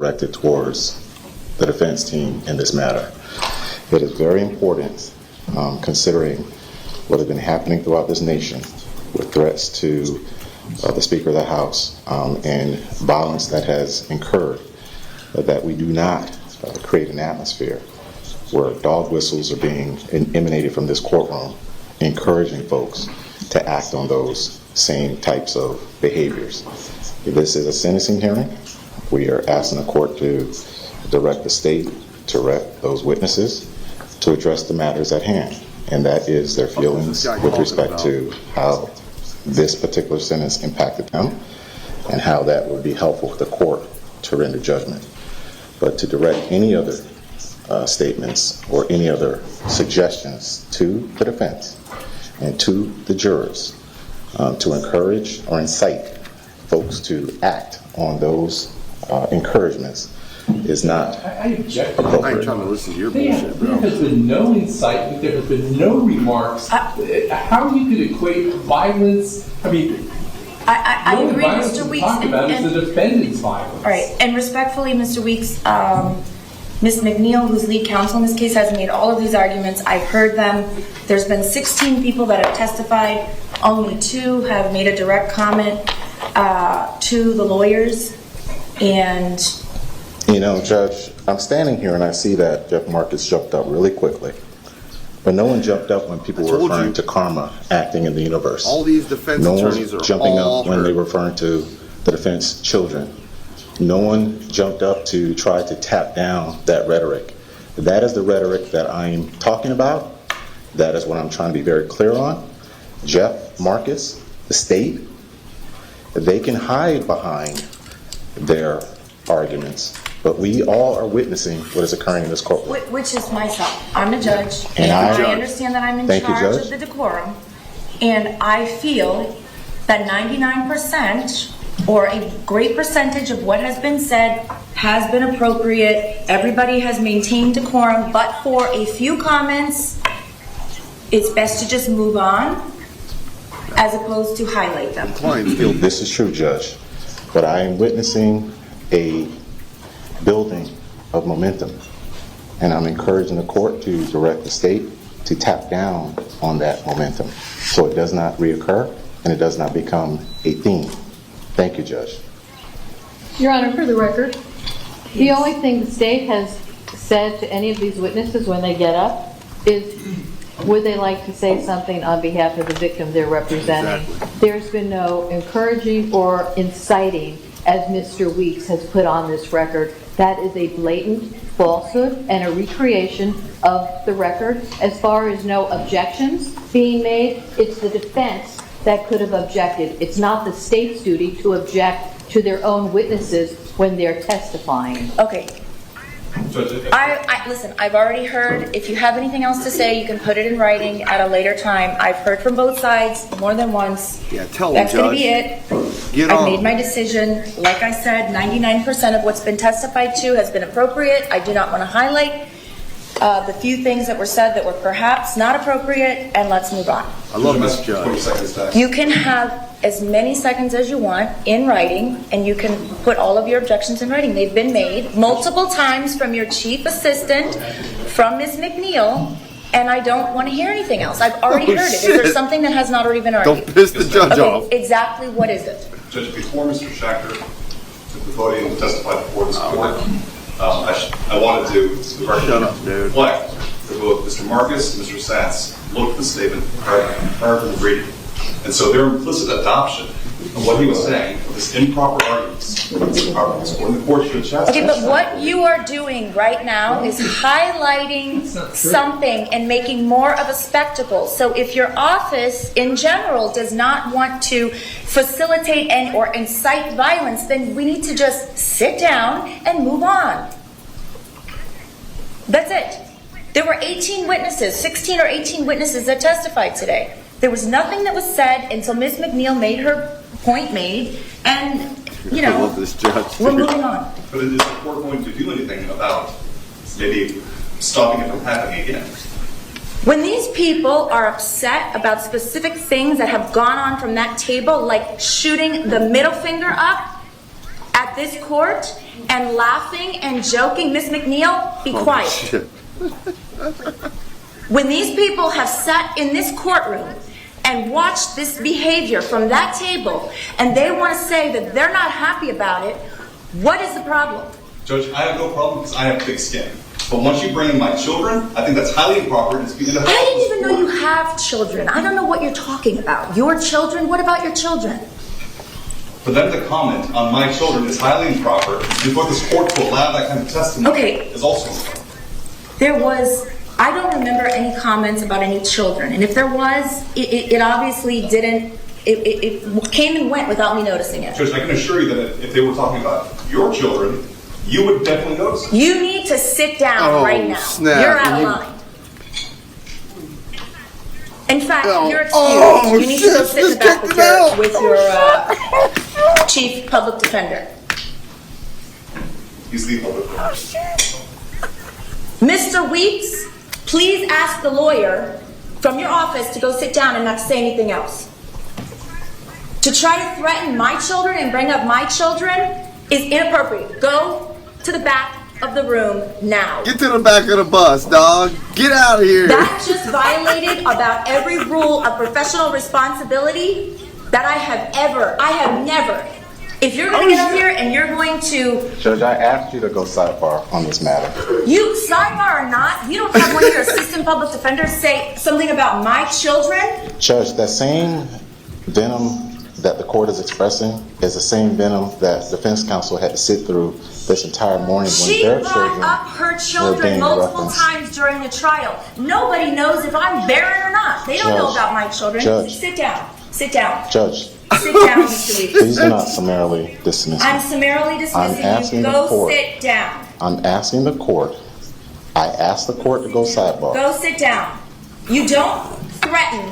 directed towards the defense team in this matter. It is very important, considering what has been happening throughout this nation with threats to the Speaker of the House and violence that has incurred, that we do not create an atmosphere where dog whistles are being emanated from this courtroom, encouraging folks to act on those same types of behaviors. This is a sentencing hearing. We are asking the court to direct the state to direct those witnesses to address the matters at hand, and that is their feelings with respect to how this particular sentence impacted them and how that would be helpful for the court to render judgment. But to direct any other statements or any other suggestions to the defense and to the jurors to encourage or incite folks to act on those encouragements is not appropriate. I ain't trying to listen to your bullshit, bro. There has been no incitement. There has been no remarks. How you could equate violence? I mean, I agree, Mr. Weeks. Talk about is the defendant's violence. All right, and respectfully, Mr. Weeks, Ms. McNeil, who's lead counsel in this case, has made all of these arguments. I've heard them. There's been 16 people that have testified. Only 2 have made a direct comment to the lawyers. And you know, Judge, I'm standing here and I see that Jeff Marcus jumped up really quickly. But no one jumped up when people were referring to karma acting in the universe. All these defense no attorneys are jumping all up when they were referring to the defense children. No one jumped up to try to tap down that rhetoric. That is the rhetoric that I'm talking about. That is what I'm trying to be very clear on. Jeff Marcus, the state, they can hide behind their arguments, but we all are witnessing what is occurring in this courtroom. which is myself. I'm a judge, And I understand that I'm in Thank you, charge Judge. of the decorum, and I feel that 99% or a great percentage of what has been said has been appropriate. Everybody has maintained decorum, but for a few comments, it's best to just move on as opposed to highlight them. This is true, Judge, but I am witnessing a building of momentum, and I'm encouraging the court to direct the state to tap down on that momentum so it does not reoccur and it does not become a theme. Thank you, Judge. Your Honor, for the record, the only thing the state has said to any of these witnesses when they get up is, would they like to say something on behalf of the victim they're representing? Exactly. There's been no encouraging or inciting, as Mr. Weeks has put on this record. That is a blatant falsehood and a recreation of the record. As far as no objections being made, it's the defense that could have objected. It's not the state's duty to object to their own witnesses when they're testifying. Okay. Listen, I've already heard. If you have anything else to say, you can put it in writing at a later time. I've heard from both sides more than once. Yeah, tell them, That's going to be it. I've made my decision. Like I said, 99% of what's been testified to has been appropriate. I do not want to highlight the few things that were said that were perhaps not appropriate, and let's move on. I love this judge. You can have as many seconds as you want in writing, and you can put all of your objections in writing. They've been made multiple times from your chief assistant, from Ms. McNeil, and I don't want to hear anything else. I've already heard it. Is there something that has not already been argued? Don't piss the judge off. Exactly what is it? Judge, before Mr. Schachter took the podium and testified before this court, I wanted to Shut up, dude. reflect that both Mr. Marcus and Mr. Satz looked at the statement prior to the reading. And so their implicit adoption of what he was saying, this improper arguments, when the court should check. Okay, but what you are doing right now is highlighting something and making more of a spectacle. So if your office in general does not want to facilitate or incite violence, then we need to just sit down and move on. That's it. There were 18 witnesses, 16 or 18 witnesses that testified today. There was nothing that was said until Ms. McNeil made her point made, and, you know, I love this judge. we're moving on. But is the court going to do anything about maybe stopping it from happening again? When these people are upset about specific things that have gone on from that table, like shooting the middle finger up at this court, and laughing and joking. Miss McNeil, be quiet. Shit. When these people have sat in this courtroom and watched this behavior from that table, and they want to say that they're not happy about it, what is the problem? Judge, I have no problem because I have thick skin. But once you bring in my children, I think that's highly improper. And it's being I didn't even know you have children. I don't know what you're talking about. Your children? What about your children? For them to comment on my children is highly improper. And for this court to allow that kind of testimony Okay. is also improper. I don't remember any comments about any children. And if there was, it obviously didn't, it came and went without me noticing it. Judge, I can assure you that if they were talking about your children, you would definitely notice it. You need to sit down Oh, right now. snap. You're out of You- line. In fact, Oh, you're excused. oh, You need to go shit, sit in the just back kicked him out. with your chief public defender. He's the public. Mr. Weeks, please ask the lawyer from your office to go sit down and not say anything else. To try to threaten my children and bring up my children is inappropriate. Go to the back of the room now. Get to the back of the bus, dog. Get out of here. That just violated about every rule of professional responsibility that I have never. If you're going to get up here and you're going to, Judge, I asked you to go sidebar on this matter. you sidebar or not, you don't have one of your assistant public defenders say something about my children? Judge, that same venom that the court is expressing is the same venom that defense counsel had to sit through this entire morning when She their brought children up her were children being multiple referenced. times during the trial. Nobody knows if I'm barren or not. They don't know Judge, about my children. Judge. Sit down. Sit down. Judge, Sit down, Mr. Weeks. please do not summarily dismiss I'm me. summarily I'm dismissing asking you. the Go court. sit down. I'm asking the court, I asked the court to go sidebar. Go sit down. You don't threaten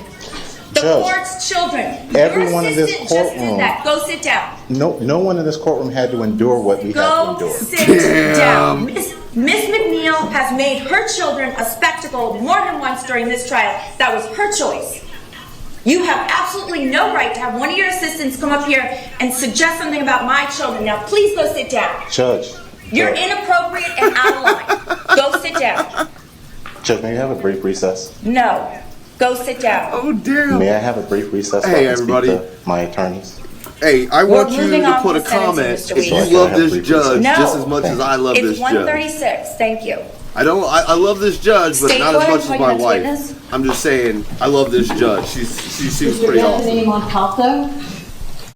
the Judge, court's children. everyone Your in this assistant just courtroom- did that. Go sit down. No one in this courtroom had to endure what we had to Go endure. sit down. Miss McNeil has made her children a spectacle more than once during this trial. That was her choice. You have absolutely no right to have one of your assistants come up here and suggest something about my children. Now, please go sit down. Judge. You're Judge, inappropriate and out of line. Go sit down. Judge, may I have a brief recess? No. Go sit down. Oh, damn. May I have a brief recess so Hey, I can speak everybody. to my attorneys? Hey, I want you moving to on put to a sentencing, comment Mr. if you Weeks. love this judge No. just as much as I love this It's judge. 1:36. Thank you. I love this judge, but State not as lawyer, much as are you my next wife. witness? I'm just saying, I love this judge. She seems Mr. pretty awesome. Anthony Montalto,